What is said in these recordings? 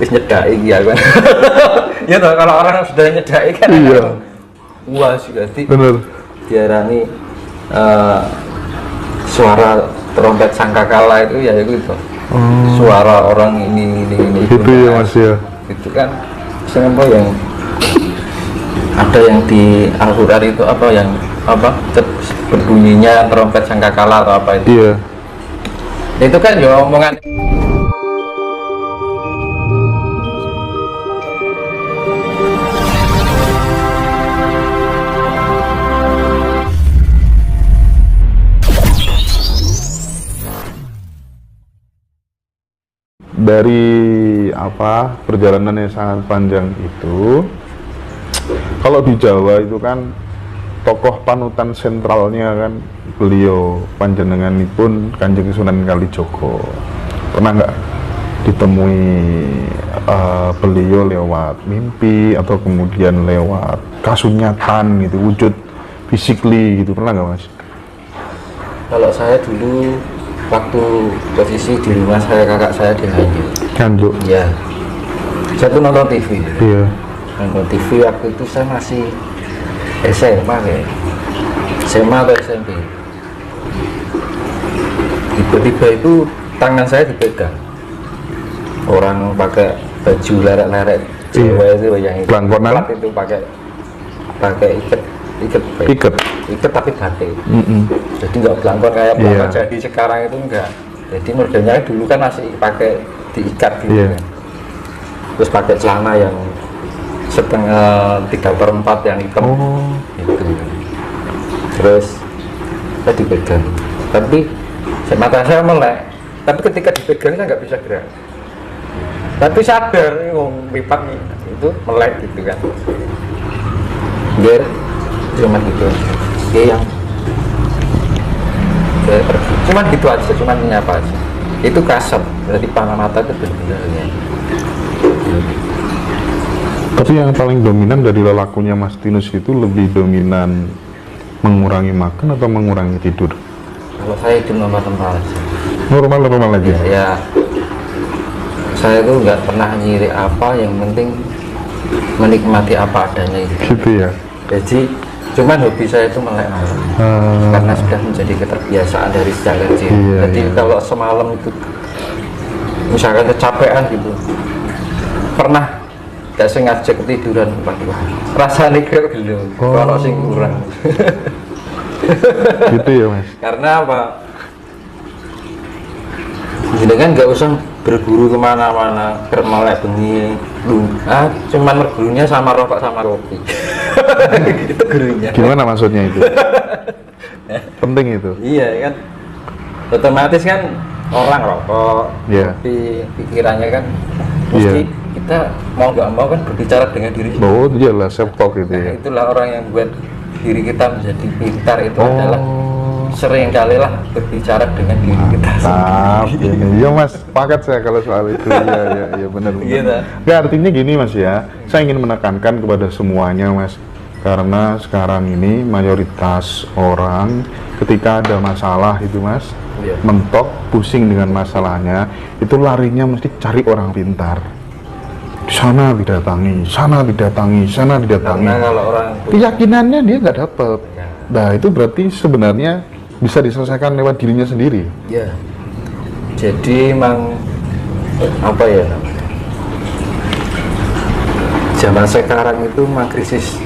wis nyedaki ya kan. Ya toh kalau orang sudah nyedaki kan. Iya. Puas berarti. Bener. Diarani suara trompet sangkakala itu ya itu. Suara orang ini Gitu ya Mas ya. Itu kan apa yang ada yang di Al-Qur'an itu apa yang berbunyinya trompet sangkakala atau apa itu. Iya. Itu kan ya omongan dari perjalanan yang sangat panjang itu, kalau di Jawa itu kan tokoh panutan sentralnya kan beliau panjenenganipun Kanjeng Sunan Kalijaga. Pernah nggak ditemui beliau lewat mimpi atau kemudian lewat kasunyatan gitu, wujud physically gitu, pernah nggak Mas? Kalau saya dulu waktu posisi di rumah saya, kakak saya di Nganjuk. ya saya tuh nonton TV. Iya. Nonton TV waktu itu saya masih SMA ya, SMA atau SMP. Tiba-tiba itu tangan saya dipegang orang pakai baju lerek-lerek Jawa itu yang itu Pelangkonan. itu pakai iket tapi batik. Jadi nggak belangkon kayak pelangkon jadi sekarang itu enggak. Jadi modelnya dulu kan masih pakai diikat gitu kan. Terus pakai celana yang setengah 3/4 yang hitam gitu. Terus saya dipegang, tapi mata saya melek, tapi ketika dipegang saya nggak bisa gerak, tapi sadar lipat itu melek gitu kan. Biar cuma gitu, dia yang pergi, cuman gitu aja, cuman menyapa aja. Itu kasar, berarti panah mata itu benar-benar. Tapi yang paling dominan dari lelakunya Mas Tinus itu lebih dominan mengurangi makan atau mengurangi tidur? Kalau saya itu normal-normal aja. Normal aja? Ya, saya tuh nggak pernah nyiri apa, yang penting menikmati apa adanya itu. Gitu ya? Jadi, cuman hobi saya itu melek malam. Karena sudah menjadi keterbiasaan dari sejak kecil. Jadi kalau semalam itu, misalkan kecapean gitu, pernah gak sengaja ketiduran, waduh, rasanya kayak belum, kalau sing kurang. Gitu ya Mas? Karena apa? Jadi kan nggak usah berburu kemana-mana, melek bengi, cuman bergurunya sama rokok sama roti. Itu gurunya. Gimana maksudnya itu? Penting itu? Iya kan, otomatis kan orang rokok, tapi pikirannya kan mesti kita mau nggak mau kan berbicara dengan diri sendiri. Oh iyalah, self talk itu ya. Itulah orang yang buat diri kita menjadi pintar itu adalah sering kali lah berbicara dengan diri kita sendiri. Iya Mas, paket saya kalau soal itu. Iya benar. Nggak, artinya gini Mas ya, saya ingin menekankan kepada semuanya Mas, karena sekarang ini mayoritas orang ketika ada masalah itu Mas, mentok, pusing dengan masalahnya, itu larinya mesti cari orang pintar. Sana didatangi. Karena kalau orang keyakinannya dia nggak dapat. Nah itu berarti sebenarnya bisa diselesaikan lewat dirinya sendiri. Ya. Jadi emang apa ya namanya? Zaman sekarang itu memang krisis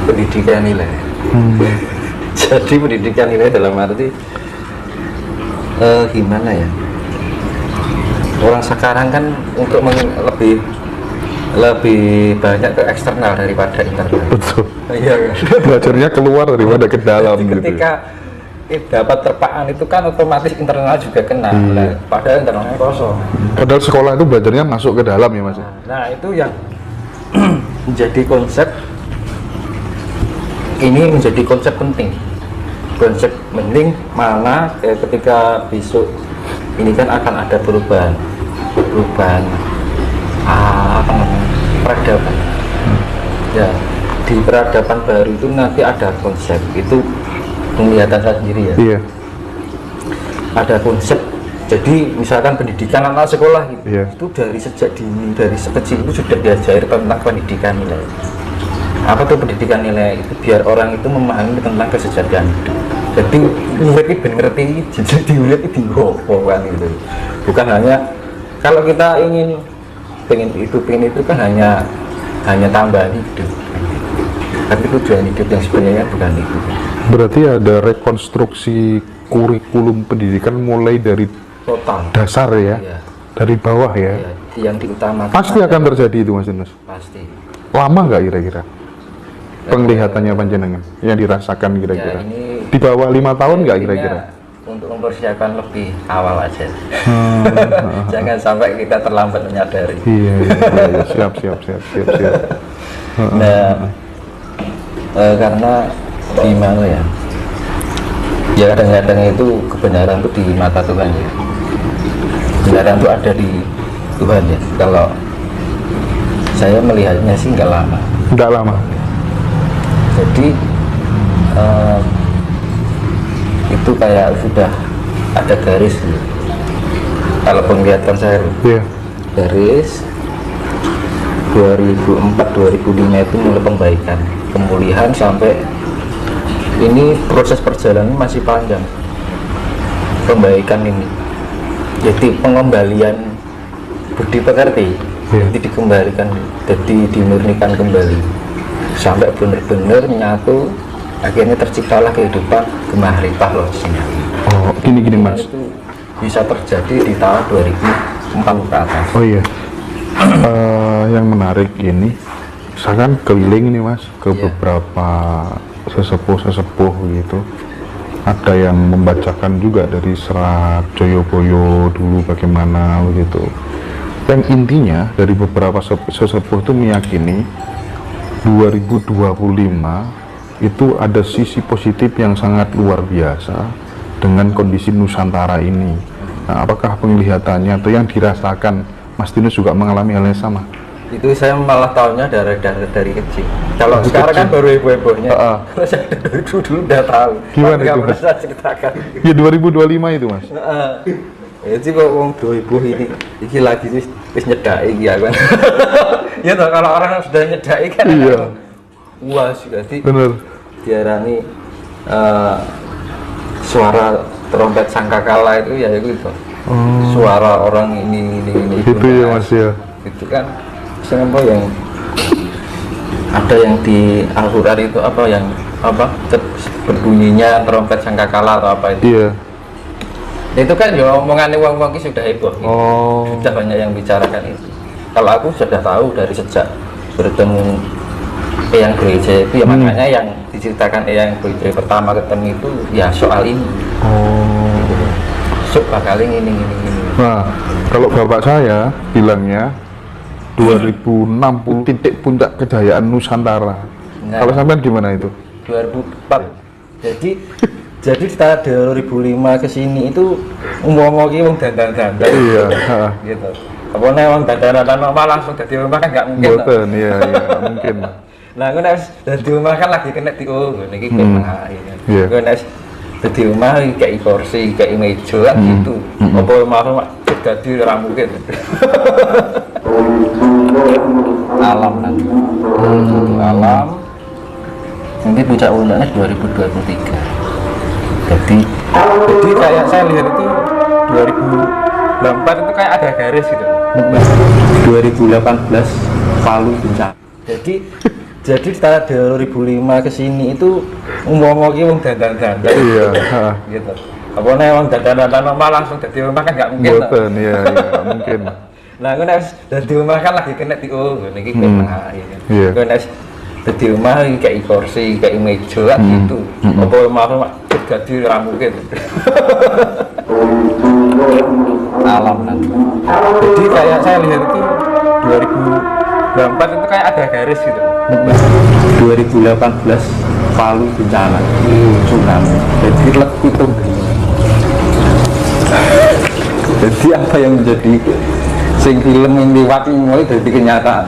pendidikan nilai. Jadi pendidikan nilai dalam arti gimana ya? Orang sekarang kan untuk lebih banyak ke eksternal daripada internal. Betul. Iya kan? Belajarnya keluar daripada ke dalam. Jadi ketika dapat terpaan itu kan otomatis internal juga kena. Padahal internalnya kosong. Padahal sekolah itu belajarnya masuk ke dalam ya Mas. Nah itu yang menjadi konsep, ini menjadi konsep penting. Konsep penting mana ketika besok ini kan akan ada perubahan peradaban. Ya, di peradaban baru itu nanti ada konsep, itu penglihatan saya sendiri ya. Iya. Ada konsep Jadi misalkan pendidikan anak sekolah gitu, Iya. itu dari sejak dini, dari sekecil itu sudah diajari tentang pendidikan nilai. Apa tuh pendidikan nilai? Itu biar orang itu memahami tentang kesejahteraan hidup. Jadi murid itu benar ngerti, jadi murid itu kan gitu. Bukan hanya kalau kita pengen itu kan hanya tambahan hidup. Tapi tujuan hidup yang sebenarnya bukan itu. Berarti ada rekonstruksi kurikulum pendidikan mulai dari Total. dasar ya, Iya. dari bawah ya. Iya, yang diutamakan. Pasti akan terjadi itu Mas Yunus. Pasti. Lama nggak kira-kira penglihatannya panjenengan yang dirasakan kira-kira? Ya, ini Di bawah 5 tahun nggak intinya kira-kira? untuk mempersiapkan lebih awal aja. Jangan sampai kita terlambat menyadari. Iya, siap. Nah, karena gimana ya? Ya kadang-kadang itu kebenaran itu di mata Tuhan ya. Kebenaran itu ada di Tuhan ya. Kalau saya melihatnya sih nggak lama. Nggak lama. Jadi itu kayak sudah ada garis gitu. Kalau penglihatan saya Iya. garis 2004-2005 itu mulai pembaikan, pemulihan sampai ini proses perjalanan masih panjang pembaikan ini. Jadi pengembalian budi pekerti, jadi dikembalikan, jadi dimurnikan kembali sampai benar-benar nyatu, akhirnya terciptalah kehidupan gemaripah loh sini. Oh, gini Mas. Itu bisa terjadi di tahun 2004 ke atas. Oh iya. Yang menarik ini, misalkan keliling ini Mas ke beberapa sesepuh gitu. Ada yang membacakan juga dari serat Joyoboyo dulu bagaimana begitu. Yang intinya dari beberapa sesepuh itu meyakini 2025 itu ada sisi positif yang sangat luar biasa dengan kondisi Nusantara ini. Nah, apakah penglihatannya atau yang dirasakan Mas Tinus juga mengalami hal yang sama? Itu saya malah tahunya dari kecil. Kalau sekarang kan baru heboh-hebohnya. Kalau saya dari dulu udah tahu. Gimana itu Mas? Saya ceritakan. Ya 2025 itu Mas. Jadi kok wong heboh ini lagi wis nyedaki ya kan. Ya toh kalau orang sudah nyedaki kan. Iya. Wah sih jadi. Bener. Diarani suara trompet sangkakala itu ya itu. Suara orang ini itu ya Mas ya. Itu kan apa yang ada yang di Al-Quran itu apa yang berbunyinya trompet sangkakala atau apa itu. Iya. Itu kan ya omongannya wong-wong sudah heboh gitu. Sudah banyak yang bicarakan itu. Kalau aku sudah tahu dari sejak bertemu Eyang Gereja itu ya makanya yang diceritakan Eyang Gereja pertama ketemu itu ya soal ini. Sok bakal ini. Nah, kalau bapak saya bilangnya 2060 titik puncak kejayaan Nusantara. Nah, kalau sampean gimana itu? 2004. Jadi setelah 2005 ke sini itu umum-umum ki wong dandan-dandan. Iya, gitu. Apa nek wong dandan-dandan normal langsung dadi omah kan enggak mungkin. Mboten, iya, mungkin. Nah, aku nek dadi omah kan lagi kena ngene iki kena iki. Iya. Aku nek dadi omah kayak kursi, kayak meja kan gitu. Apa omah dadi ora mungkin. Alam nanti. Alam. Nanti puncak undangnya 2023. Jadi kayak saya lihat itu 2004 itu kayak ada garis gitu. 2018 Palu puncak. Jadi setelah 2005 ke sini itu umum-umum ki wong dandan-dandan. Iya, gitu. Apa nek wong dandan-dandan normal langsung dadi omah kan enggak mungkin. Mboten, iya, mungkin. Nah, aku nek dadi omah kan lagi kena ngene iki kena iki. Iya. Aku nek dadi omah kayak kursi, kayak meja kan gitu. Apa omah dadi ora mungkin. Alam nanti. Jadi kayak saya lihat itu 2004 itu kayak ada garis gitu. 2018 Palu bencana tsunami. Jadi itu. Jadi apa yang menjadi sing film yang lewat mulai dari kenyataan.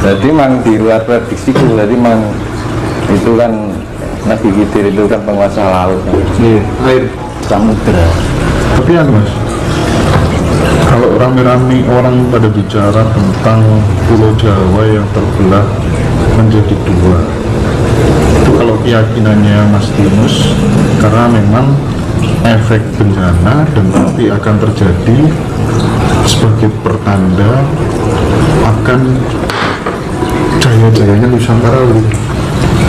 Jadi memang di luar prediksiku, jadi memang itu kan Nabi Khidir itu kan penguasa laut. Iya. samudra. Tapi ya Mas, kalau rame-rame orang pada bicara tentang Pulau Jawa yang terbelah menjadi dua, itu kalau keyakinannya Mas Tinus, karena memang efek bencana dan nanti akan terjadi sebagai pertanda akan jaya-jayanya Nusantara.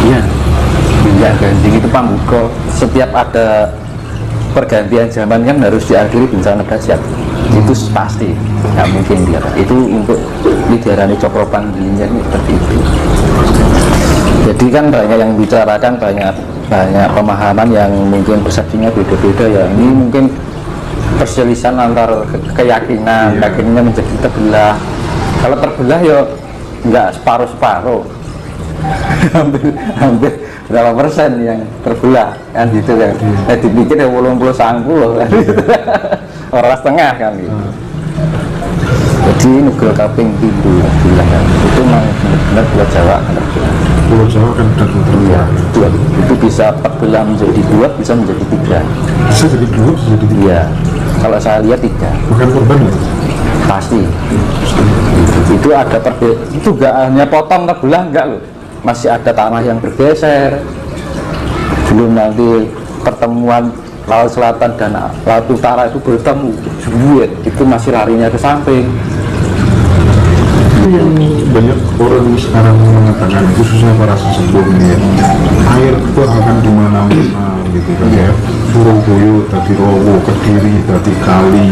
Iya, minyak ganjing itu pambuka. Setiap ada pergantian zaman kan harus diakhiri bencana dahsyat. Itu pasti, nggak mungkin dia. Itu untuk diarani cokro panggilinnya seperti itu. Jadi kan banyak yang bicarakan, banyak pemahaman yang mungkin persepsinya beda-beda ya. Ini mungkin perselisihan antar keyakinan, keyakinannya menjadi terbelah. Kalau terbelah ya nggak separuh-separuh, hampir berapa persen yang terbelah kan gitu kan. Dipikir ya 80-90 kan gitu. Orang setengah kan gitu. Jadi Nugra Kaping itu bilang kan, itu memang benar-benar Pulau Jawa kan terbelah. Pulau Jawa kan sudah terbelah. Itu bisa terbelah menjadi dua, bisa menjadi tiga. Bisa jadi dua, bisa jadi tiga. Iya, kalau saya lihat tiga. Bukan korban ya? Pasti. Itu ada itu enggak hanya potong terbelah enggak loh. Masih ada tanah yang bergeser. Belum nanti pertemuan laut selatan dan laut utara itu bertemu, buat itu masih larinya ke samping. Yang banyak orang sekarang mengatakan, khususnya para sesepuh ini ya, air itu akan dimana-mana gitu kan ya. Surabaya tadi Rowo, Kediri tadi Kali,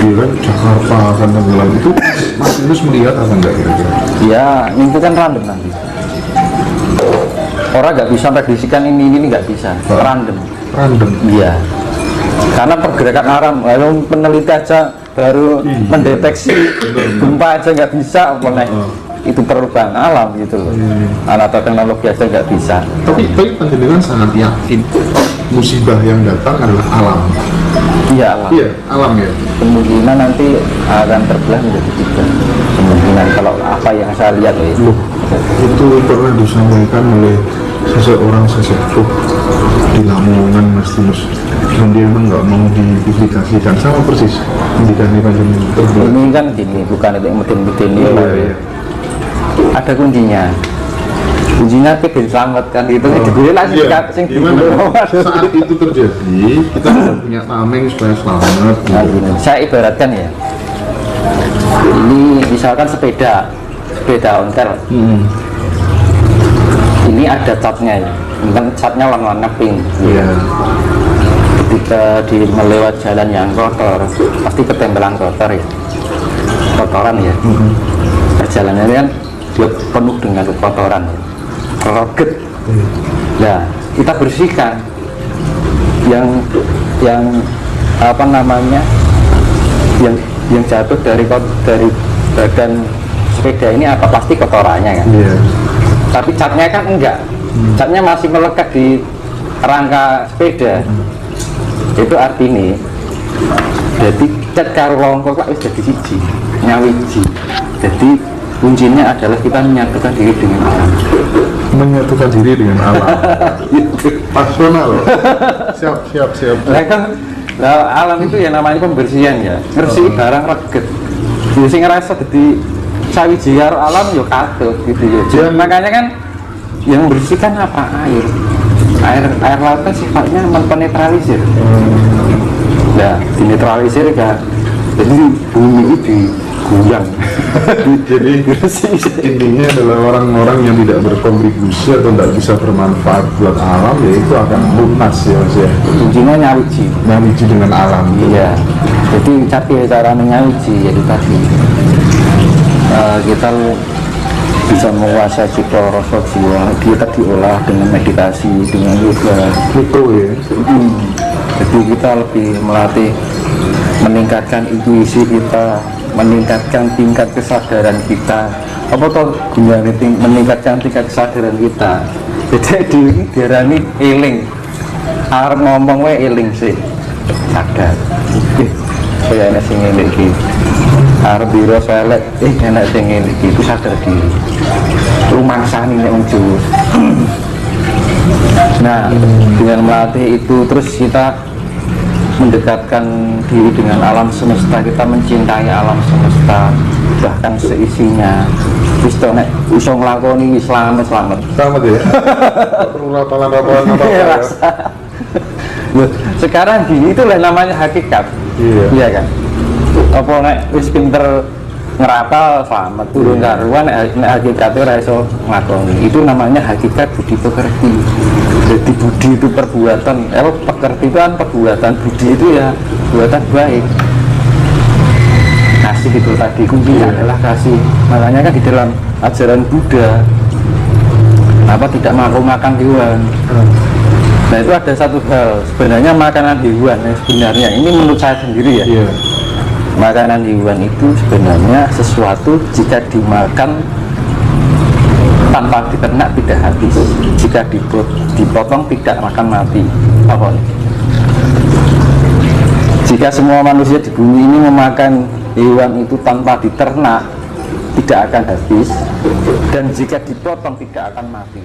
dia kan Jakarta akan tenggelam. Itu Mas Yunus melihat apa enggak kira-kira? Ya itu kan random nanti. Orang nggak bisa prediksikan ini nggak bisa, random. Iya, karena pergerakan alam, lalu peneliti aja baru mendeteksi gempa aja nggak bisa, itu perubahan alam gitu loh. Alat teknologi aja nggak bisa. Tapi panjenengan sangat yakin musibah yang datang adalah alam. Iya alam. Iya alam ya. Kemungkinan nanti akan terbelah menjadi tiga. Kemungkinan kalau apa yang saya lihat ya. Loh, itu pernah disampaikan oleh seseorang sesepuh di Lamongan Mas Tinus, dan dia memang nggak mau dipublikasikan, sama persis indikasi panjenengan. Ini kan gini, bukan itu yang medin-medin ini. Iya. Ada kuncinya kita diselamatkan gitu. Gue langsung sing saat itu terjadi kita punya tameng supaya selamat gitu. Saya ibaratkan ya, ini misalkan sepeda ontel. Ini ada catnya ya, catnya warna pink. Iya. Ketika melewat jalan yang kotor, pasti ketempelan kotor ya, kotoran ya. Perjalanannya kan dia penuh dengan kotoran, roget. Nah, kita bersihkan yang apa namanya, yang jatuh dari badan sepeda ini apa, pasti kotorannya kan. Tapi catnya kan enggak, catnya masih melekat di rangka sepeda. Itu artinya jadi cat karo longko kok jadi siji, nyawiji. Jadi kuncinya adalah kita menyatukan diri dengan alam. Menyatukan diri dengan alam. Personal. Siap. Nah, alam itu ya namanya pembersihan ya. Ngersih barang reget. Jadi sing ngerasa jadi sawiji karo alam yo katut gitu ya. Makanya kan yang membersihkan apa? Air laut kan sifatnya mempenetralisir. Nah, dinetralisir kan. Jadi bumi itu diguyang. Jadi intinya adalah orang-orang yang tidak berkontribusi atau tidak bisa bermanfaat buat alam, ya itu akan lunas ya Mas ya. Kuncinya nyawiji dengan alam. Iya. Jadi cara menyawiji yaitu tadi kita bisa menguasai cipta rasa jiwa, kita diolah dengan meditasi, dengan yoga itu ya. Jadi kita lebih melatih, meningkatkan intuisi kita, meningkatkan tingkat kesadaran kita. Apa toh gunanya meningkatkan tingkat kesadaran kita? Jadi diarani eling. Arep ngomong wae eling sih, sadar. Saya enak sing eling iki. Arep biro selek, enak sing eling iki, itu sadar diri. Rumangsani nek wong Jawa. Nah, dengan melatih itu terus kita mendekatkan diri dengan alam semesta, kita mencintai alam semesta bahkan seisinya. Wis to nek iso nglakoni wis slamet selamat ya. Perlu ratalan apa ya. Sekarang gini itulah namanya hakikat. Iya kan. Apa nek wis pinter ngerapal selamat turun karuan, nek hakikatnya ora iso nglakoni. Itu namanya hakikat budi pekerti. Jadi budi itu perbuatan, pekerti itu kan perbuatan, budi itu ya perbuatan baik. Kasih itu tadi kuncinya adalah kasih. Makanya kan di dalam ajaran Buddha, kenapa tidak makan hewan? Nah itu ada satu hal, sebenarnya makanan hewan yang sebenarnya ini menurut saya sendiri ya. Makanan hewan itu sebenarnya sesuatu jika dimakan tanpa diternak tidak habis, jika dipotong tidak makan mati. Apa? Jika semua manusia di bumi ini memakan hewan itu tanpa diternak tidak akan habis, dan jika dipotong tidak akan mati.